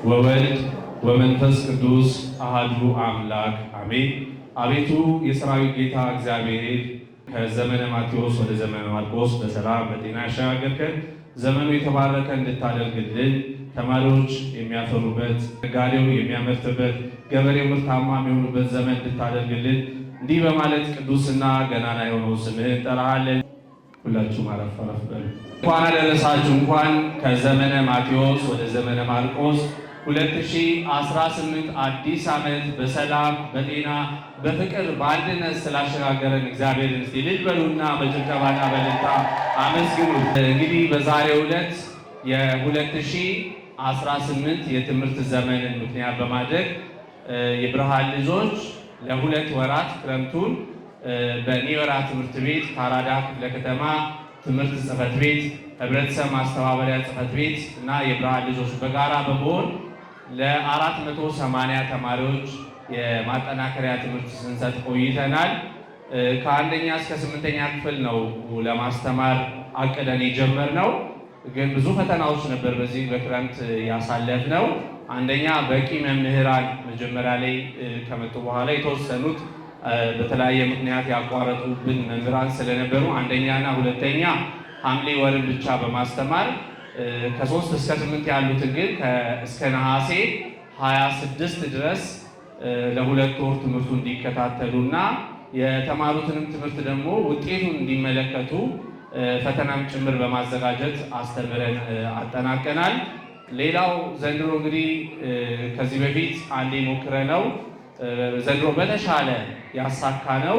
ወወልድ ወመንፈስ ቅዱስ አሐዱ አምላክ አሜን። አቤቱ የሰራዊት ጌታ እግዚአብሔር ከዘመነ ማቴዎስ ወደ ዘመነ ማርቆስ በሰላም በጤና ያሸጋገርከን ዘመኑ የተባረከ እንድታደርግልን ተማሪዎች የሚያፈሩበት፣ ነጋዴው የሚያመርትበት፣ ገበሬው ምርታማ የሚሆኑበት ዘመን እንድታደርግልን እንዲህ በማለት ቅዱስና ገናና የሆነው ስምህን እንጠራሃለን። ሁላችሁም አረፍ አረፍ በሉ። እንኳን አደረሳችሁ። እንኳን ከዘመነ ማቴዎስ ወደ ዘመነ ማርቆስ 2018 አዲስ ዓመት በሰላም በጤና በፍቅር በአንድነት ስላሸጋገረን እግዚአብሔርን እስቲ ልጅ በሉና በጭብጨባና በእልልታ አመስግኑ። እንግዲህ በዛሬው ዕለት የ2018 የትምህርት ዘመንን ምክንያት በማድረግ የብርሃን ልጆች ለ2 ወራት ክረምቱን በኒወራ ትምህርት ቤት ከአራዳ ክፍለ ከተማ ትምህርት ጽሕፈት ቤት ህብረተሰብ ማስተባበሪያ ጽሕፈት ቤት እና የብርሃን ልጆች በጋራ በመሆን ለ480 ተማሪዎች የማጠናከሪያ ትምህርት ስንሰጥ ቆይተናል። ከአንደኛ እስከ 8ኛ ክፍል ነው ለማስተማር አቅደን የጀመርነው፣ ግን ብዙ ፈተናዎች ነበር በዚህ በክረምት ያሳለፍነው። አንደኛ በቂ መምህራን መጀመሪያ ላይ ከመጡ በኋላ የተወሰኑት በተለያየ ምክንያት ያቋረጡብን መምህራን ስለነበሩ አንደኛና ሁለተኛ ሐምሌ ወርን ብቻ በማስተማር ከ3 እስከ 8 ያሉትን ግን እስከ ነሐሴ 26 ድረስ ለ2 ወር ትምህርቱ እንዲከታተሉና የተማሩትንም ትምህርት ደግሞ ውጤቱን እንዲመለከቱ ፈተናም ጭምር በማዘጋጀት አስተምረን አጠናቀናል። ሌላው ዘንድሮ እንግዲህ ከዚህ በፊት አንዴ ሞክረነው ዘንድሮ በተሻለ ያሳካነው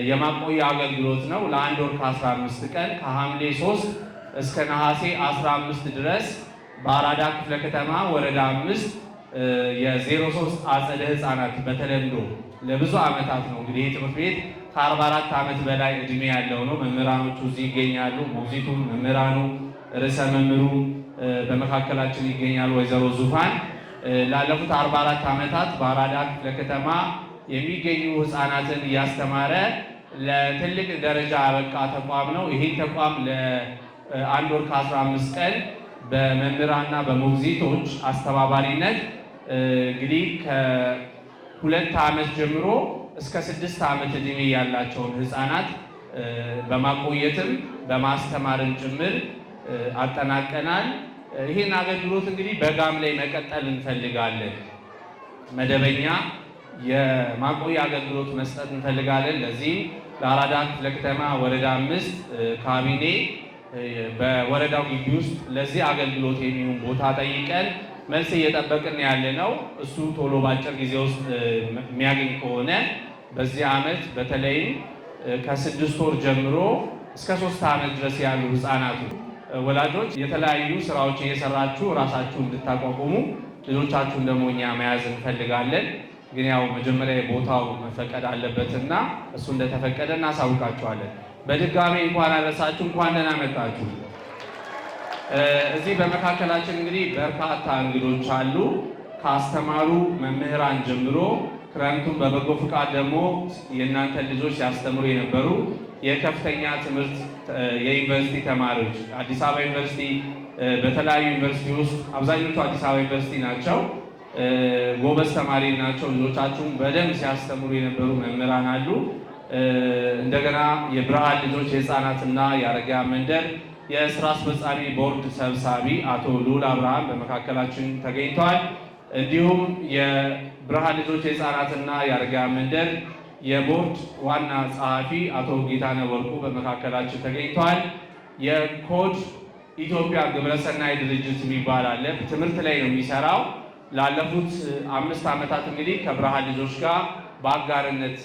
የማቆያ አገልግሎት ነው። ለ1 ወር ከ15 ቀን ከሐምሌ 3 እስከ ነሐሴ 15 ድረስ በአራዳ ክፍለ ከተማ ወረዳ 5 የ03 አጸደ ሕፃናት በተለምዶ ለብዙ ዓመታት ነው እንግዲህ ይህ ትምህርት ቤት ከ44 ዓመት በላይ ዕድሜ ያለው ነው። መምህራኖቹ እዚህ ይገኛሉ። ሞግዚቱም፣ መምህራኑ፣ ርዕሰ መምህሩ በመካከላችን ይገኛሉ። ወይዘሮ ዙፋን ላለፉት 44 ዓመታት በአራዳ ክፍለ ከተማ የሚገኙ ሕፃናትን እያስተማረ ለትልቅ ደረጃ ያበቃ ተቋም ነው። ይህን ተቋም ለ1 ወር ከ15 ቀን በመምህራንና በሞግዚቶች አስተባባሪነት እንግዲህ ከ2 ዓመት ጀምሮ እስከ 6 ዓመት ዕድሜ ያላቸውን ሕፃናት በማቆየትም በማስተማርን ጭምር አጠናቀናል። ይህን አገልግሎት እንግዲህ በጋም ላይ መቀጠል እንፈልጋለን። መደበኛ የማቆያ አገልግሎት መስጠት እንፈልጋለን። ለዚህ ለአራዳ ክፍለ ከተማ ወረዳ 5 ካቢኔ በወረዳው ግቢ ውስጥ ለዚህ አገልግሎት የሚሆን ቦታ ጠይቀን መልስ እየጠበቅን ያለ ነው። እሱ ቶሎ ባጭር ጊዜ ውስጥ የሚያገኝ ከሆነ በዚህ ዓመት በተለይም ከ6 ወር ጀምሮ እስከ 3 ዓመት ድረስ ያሉ ሕፃናቱ ወላጆች የተለያዩ ስራዎች እየሰራችሁ ራሳችሁ እንድታቋቁሙ ልጆቻችሁን ደግሞ እኛ መያዝ እንፈልጋለን። ግን ያው መጀመሪያ ቦታው መፈቀድ አለበትና እሱ እንደተፈቀደ እናሳውቃችኋለን። በድጋሚ እንኳን አደረሳችሁ፣ እንኳን ደህና መጣችሁ። እዚህ በመካከላችን እንግዲህ በርካታ እንግዶች አሉ። ካስተማሩ መምህራን ጀምሮ ክረምቱን በበጎ ፍቃድ ደግሞ የእናንተን ልጆች ሲያስተምሩ የነበሩ የከፍተኛ ትምህርት የዩኒቨርሲቲ ተማሪዎች አዲስ አበባ ዩኒቨርሲቲ፣ በተለያዩ ዩኒቨርሲቲ ውስጥ አብዛኞቹ አዲስ አበባ ዩኒቨርሲቲ ናቸው። ጎበዝ ተማሪ ናቸው። ልጆቻችሁን በደንብ ሲያስተምሩ የነበሩ መምህራን አሉ። እንደገና የብርሃን ልጆች የህፃናትና የአረጋውያን መንደር የስራ አስፈጻሚ ቦርድ ሰብሳቢ አቶ ልዑል አብርሃም በመካከላችን ተገኝተዋል። እንዲሁም የብርሃን ልጆች የህፃናትና የአረጋውያን መንደር የቦርድ ዋና ጸሐፊ አቶ ጌታነህ ወርቁ በመካከላችን ተገኝተዋል። የኮድ ኢትዮጵያ ግብረሰናይ ድርጅት የሚባል አለ። ትምህርት ላይ ነው የሚሰራው። ላለፉት 5 ዓመታት እንግዲህ ከብርሃን ልጆች ጋር በአጋርነት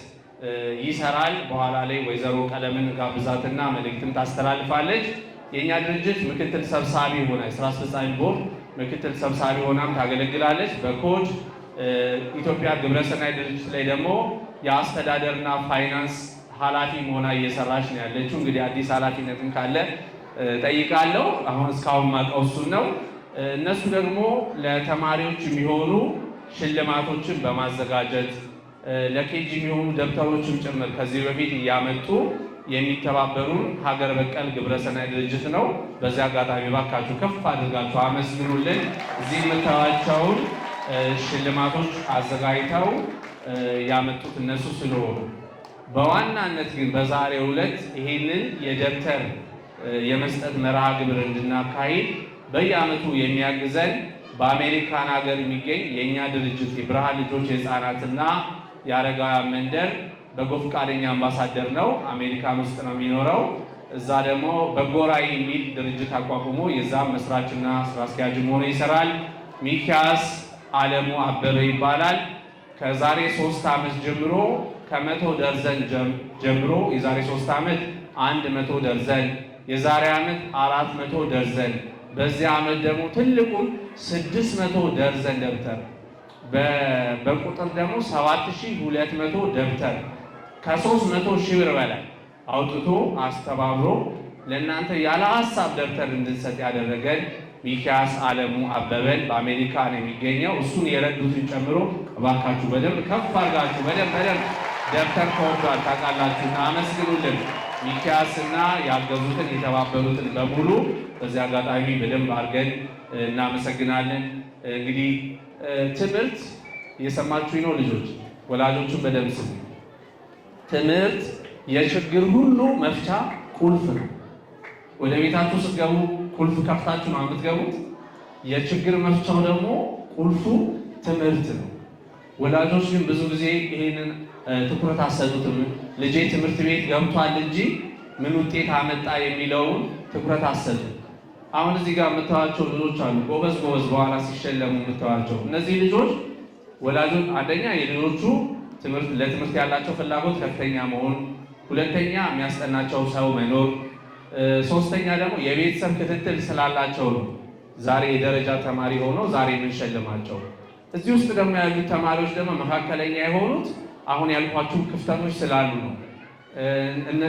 ይሰራል። በኋላ ላይ ወይዘሮ ቀለምን ጋብዛትና መልእክትም ታስተላልፋለች። የእኛ ድርጅት ምክትል ሰብሳቢ ሆና የስራ አስፈጻሚ ቦርድ ምክትል ሰብሳቢ ሆናም ታገለግላለች። በኮድ ኢትዮጵያ ግብረሰናይ ድርጅት ላይ ደግሞ የአስተዳደርና ፋይናንስ ኃላፊ ሆና እየሰራች ነው ያለችው። እንግዲህ አዲስ ኃላፊነትን ካለ ጠይቃለሁ። አሁን እስካሁን ማውቀው እሱን ነው። እነሱ ደግሞ ለተማሪዎች የሚሆኑ ሽልማቶችን በማዘጋጀት ለኬጂ የሚሆኑ ደብተሮችን ጭምር ከዚህ በፊት እያመጡ የሚተባበሩን ሀገር በቀል ግብረሰናይ ድርጅት ነው። በዚህ አጋጣሚ ባካችሁ ከፍ አድርጋችሁ አመስግኑልን። እዚህ የምታዩዋቸውን ሽልማቶች አዘጋጅተው ያመጡት እነሱ ስለሆኑ፣ በዋናነት ግን በዛሬው ዕለት ይሄንን የደብተር የመስጠት መርሃ ግብር እንድናካሂድ በየዓመቱ የሚያግዘን በአሜሪካን ሀገር የሚገኝ የእኛ ድርጅት የብርሃን ልጆች የህፃናትና የአረጋውያን መንደር በጎ ፈቃደኛ አምባሳደር ነው። አሜሪካን ውስጥ ነው የሚኖረው። እዛ ደግሞ በጎራይ የሚል ድርጅት አቋቁሞ የዛም መስራችና ስራ አስኪያጅ ሆኖ ይሰራል። ሚኪያስ አለሙ አበበ ይባላል። ከዛሬ 3 ዓመት ጀምሮ ከ100 ደርዘን ጀምሮ የዛሬ 3 ዓመት 100 ደርዘን፣ የዛሬ ዓመት 400 ደርዘን፣ በዚህ ዓመት ደግሞ ትልቁን 600 ደርዘን ደብተር በቁጥር ደግሞ 7200 ደብተር ከ300 ሺህ ብር በላይ አውጥቶ አስተባብሮ ለእናንተ ያለ ሀሳብ ደብተር እንድንሰጥ ያደረገን ሚኪያስ አለሙ አበበን በአሜሪካ ነው የሚገኘው። እሱን የረዱትን ጨምሮ እባካችሁ በደንብ ከፍ አድርጋችሁ በደንብ ደብተር ተወዷል ታውቃላችሁና አመስግኑልን። ሚኪያስና ያገዙትን የተባበሩትን በሙሉ በዚህ አጋጣሚ በደንብ አድርገን እናመሰግናለን። እንግዲህ ትምህርት እየሰማችሁ ነው ልጆች፣ ወላጆቹን በደንብ ስሙ። ትምህርት የችግር ሁሉ መፍቻ ቁልፍ ነው። ወደ ቤታችሁ ስትገቡ ቁልፍ ከፍታችሁ ነው የምትገቡት። የችግር መፍቻው ደግሞ ቁልፉ ትምህርት ነው። ወላጆች ግን ብዙ ጊዜ ይሄንን ትኩረት አሰጡትም። ልጄ ትምህርት ቤት ገብቷል እንጂ ምን ውጤት አመጣ የሚለውን ትኩረት አሰጡ። አሁን እዚህ ጋር የምታዩዋቸው ልጆች አሉ፣ ጎበዝ በኋላ ሲሸለሙ የምታዩዋቸው እነዚህ ልጆች ወላጆች አንደኛ የልጆቹ ለትምህርት ያላቸው ፍላጎት ከፍተኛ መሆን፣ ሁለተኛ የሚያስጠናቸው ሰው መኖር፣ ሶስተኛ ደግሞ የቤተሰብ ክትትል ስላላቸው ነው ዛሬ የደረጃ ተማሪ ሆኖ ዛሬ የምንሸልማቸው። እዚህ ውስጥ ደግሞ ያሉት ተማሪዎች ደግሞ መካከለኛ የሆኑት አሁን ያልኳችሁ ክፍተቶች ስላሉ ነው።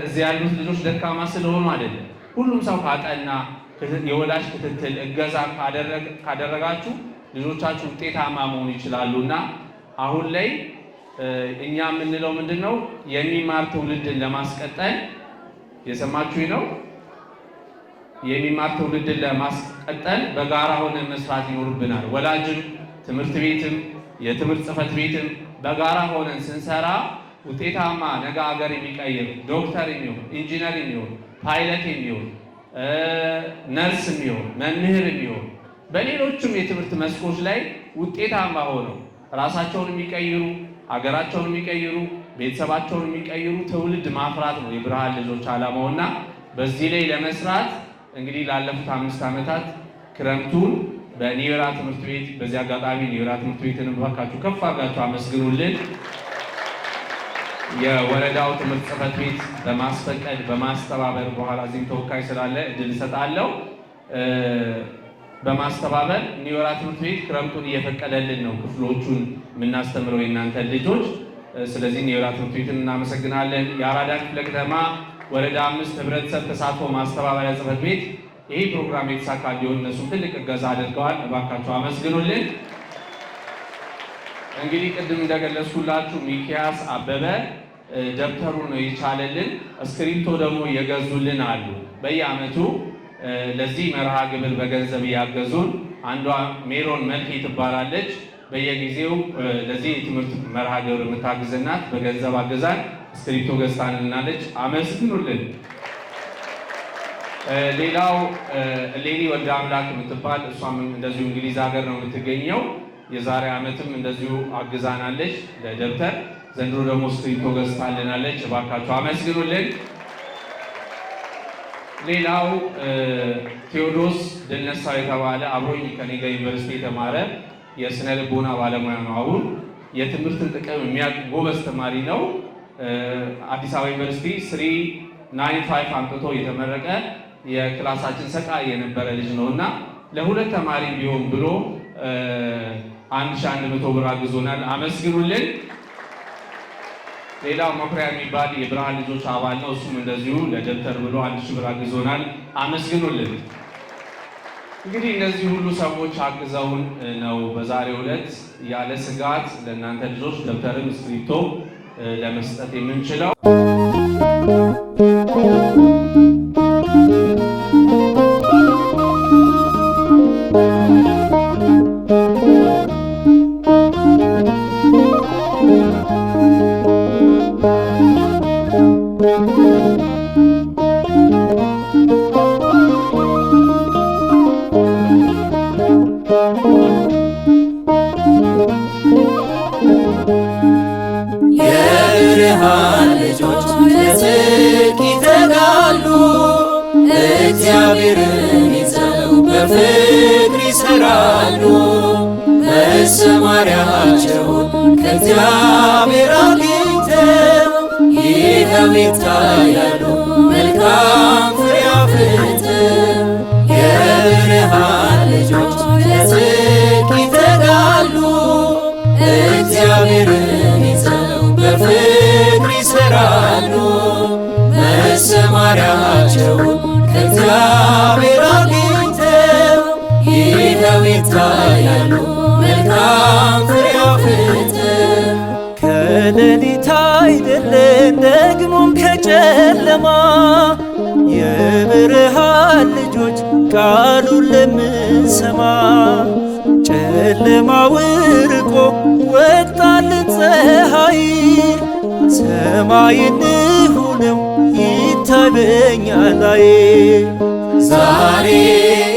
እዚህ ያሉት ልጆች ደካማ ስለሆኑ አይደለም። ሁሉም ሰው ካጠና የወላጅ ክትትል እገዛ ካደረጋችሁ ልጆቻችሁ ውጤታማ መሆን ይችላሉ። እና አሁን ላይ እኛ የምንለው ምንድን ነው? የሚማር ትውልድን ለማስቀጠል የሰማችሁኝ ነው። የሚማር ትውልድን ለማስቀጠል በጋራ ሆነን መስራት ይኖርብናል። ወላጅም፣ ትምህርት ቤትም፣ የትምህርት ጽሕፈት ቤትም በጋራ ሆነን ስንሰራ ውጤታማ ነገ ሀገር የሚቀይር ዶክተር የሚሆን ኢንጂነር የሚሆን ፓይለት የሚሆን ነርስ የሚሆን መምህር የሚሆን በሌሎችም የትምህርት መስኮች ላይ ውጤታማ ሆነው ራሳቸውን የሚቀይሩ ሀገራቸውን የሚቀይሩ ቤተሰባቸውን የሚቀይሩ ትውልድ ማፍራት ነው የብርሃን ልጆች ዓላማውና በዚህ ላይ ለመስራት እንግዲህ ላለፉት 5 ዓመታት ክረምቱን በኒውራ ትምህርት ቤት በዚህ አጋጣሚ ኒውራ ትምህርት ቤትን ባካችሁ ከፍ አድርጋችሁ አመስግኑልን። የወረዳው ትምህርት ጽሕፈት ቤት በማስፈቀድ በማስተባበር በኋላ እዚህም ተወካይ ስላለ እድል እሰጣለሁ። በማስተባበር ኒውራ ትምህርት ቤት ክረምቱን እየፈቀደልን ነው ክፍሎቹን የምናስተምረው የእናንተ ልጆች። ስለዚህ ኒውራ ትምህርት ቤትን እናመሰግናለን። የአራዳ ክፍለ ከተማ ወረዳ 5 ህብረተሰብ ተሳትፎ ማስተባበሪያ ጽሕፈት ቤት ይሄ ፕሮግራም የተሳካ እንዲሆን እነሱም ትልቅ እገዛ አድርገዋል። እባካችሁ አመስግኑልን። እንግዲህ ቅድም እንደገለጽኩላችሁ ሚኪያስ አበበ ደብተሩን ነው የቻለልን። እስክሪብቶ ደግሞ እየገዙልን አሉ። በየዓመቱ ለዚህ መርሃ ግብር በገንዘብ እያገዙን፣ አንዷ ሜሮን መልኬ ትባላለች። በየጊዜው ለዚህ የትምህርት መርሃ ግብር የምታግዝናት በገንዘብ አገዛን እስክሪብቶ ገዝታንልናለች። አመስግኑልን። ሌላው ሌኒ ወልደ አምላክ የምትባል እሷም እንደዚሁ እንግሊዝ ሀገር ነው የምትገኘው። የዛሬ ዓመትም እንደዚሁ አግዛናለች ለደብተር። ዘንድሮ ደግሞ እስክሪብቶ ገዝታልናለች። እባካችሁ አመስግኑልን። ሌላው ቴዎድሮስ ድልነሳው የተባለ አብሮኝ ከኔ ጋር ዩኒቨርሲቲ የተማረ የስነ ልቦና ባለሙያ ነው። አሁን የትምህርትን ጥቅም የሚያውቅ ጎበዝ ተማሪ ነው። አዲስ አበባ ዩኒቨርሲቲ 395 አምጥቶ የተመረቀ የክላሳችን ሰቃይ የነበረ ልጅ ነው እና ለሁለት ተማሪ ቢሆን ብሎ 1100 ብር አግዞናል። አመስግኑልን። ሌላው መኩሪያ የሚባል የብርሃን ልጆች አባል ነው። እሱም እንደዚሁ ለደብተር ብሎ 1000 ብር አግዞናል። አመስግኑልን። እንግዲህ እነዚህ ሁሉ ሰዎች አግዘውን ነው በዛሬው ዕለት ያለ ስጋት ለእናንተ ልጆች ደብተርን እስክሪብቶ ለመስጠት የምንችለው። የብርሃን ልጆች ለጽድቅ ይተጋሉ። እግዚአብሔርን ይዘው በፍቅር ይሰራሉ። መሰማሪያቸውን ከእግዚአብሔር አግኝተው ይኸው ይታያሉ መልካም ፍሬ አፍርተው። የብርሃን ልጆች ለጽድቅ ይተጋሉ። እግዚአብሔርን ይዘው በፍቅር ይሰራሉ። መሰማሪያቸውን ከእግዚአብሔር አግኝተው ይኸው ይታያሉ መልካም ፍሬ አፍርተው። ከሌሊት አይደለም ደግሞም ከጨለማ የብርሃን ልጆች ቃሉን ለምንሰማ ጨለማው ርቆ ወጣልን ፀሐይ ሰማይ እንሁነው ይታይ በኛ ላይ። ዛሬ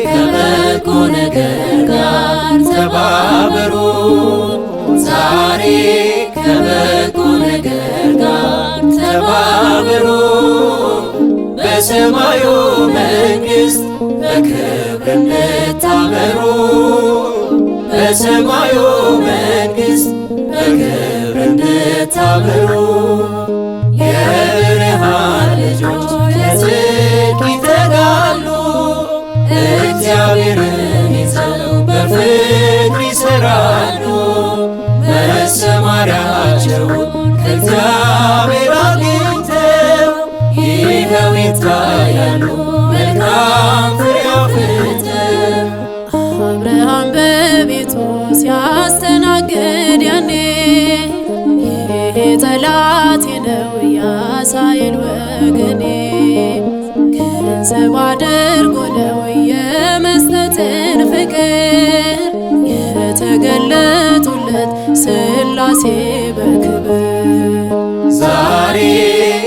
ከበጎ ነገር ጋር ተባበሩ። ዛሬ ከበጎ ነገር ጋር ተባበሩ። በሰማዩ መንግሥት በክብር እንድታበሩ። በሰማዩ መንግሥት በክብር እንድታበሩ። የብርሃን ልጆች ለጽድቅ ይተጋሉ። እግዚአብሔርን ይዘው በፍቅር ይሰራሉ። መሰማሪያቸውን ከእግዚአብሔር አግኝተው ይኸው ይታያሉ መልካም ፍሬ አፍርተው። አብርሃም በቤቱ ሲያስተናግድ ያኔ ይሄ ጠላቴ ነው ያሳየን ወገኔ ገንዘብ አድርጎ ነው የመስጠትን ፍቅር የተገለጡለት ሥላሴ በክብር። ዛሬ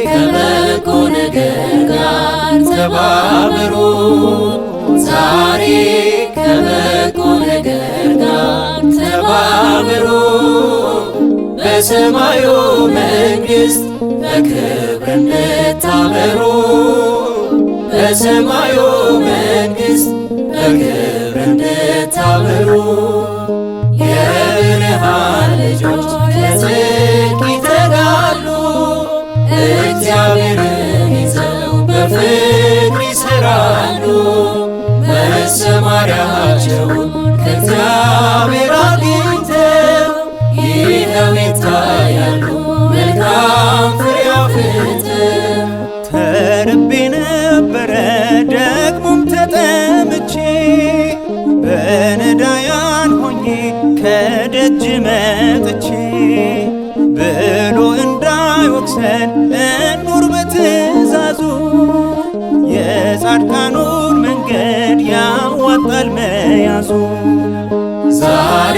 ከበጎ ነገር ጋር ተባበሩ። ዛሬ ከበጎ ነገር ጋር ተባበሩ። በሰማዩ መንግሥት በክብር እንድታበሩ። በሰማዩ መንግሥት በክብር እንድታበሩ። የብርሃን ልጆች ለጽድቅ ይተጋሉ። እግዚአብሔርን ይዘው በፍቅር ይሰራሉ። መሰማሪያቸውን ከእግዚአብሔር አግኝተው ይኸው ይታያሉ መልካም ፍሬ አፍርተው። ተርቤ ነበረ ደግሞም ተጠምቼ በነዳያን ሆኜ ከደጅ መጥቼ ብሎ እንዳይወቅሰን እንኑር በትእዛዙ የጻድቃኑን መንገድ ያዋጣል መያዙ። ዛሬ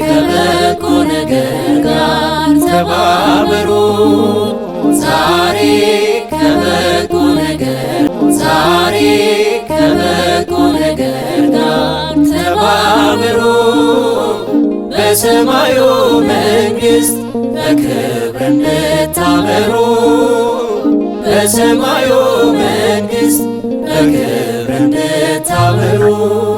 ከበጎ ነገር ጋር ተባበሩ። ዛሬ ከበጎ ነገር ዛሬ ከበጎ ነገር ጋር ተባበሩ። በሰማዩ መንግሥት በክብር እንድታበሩ። በሰማዩ መንግሥት በክብር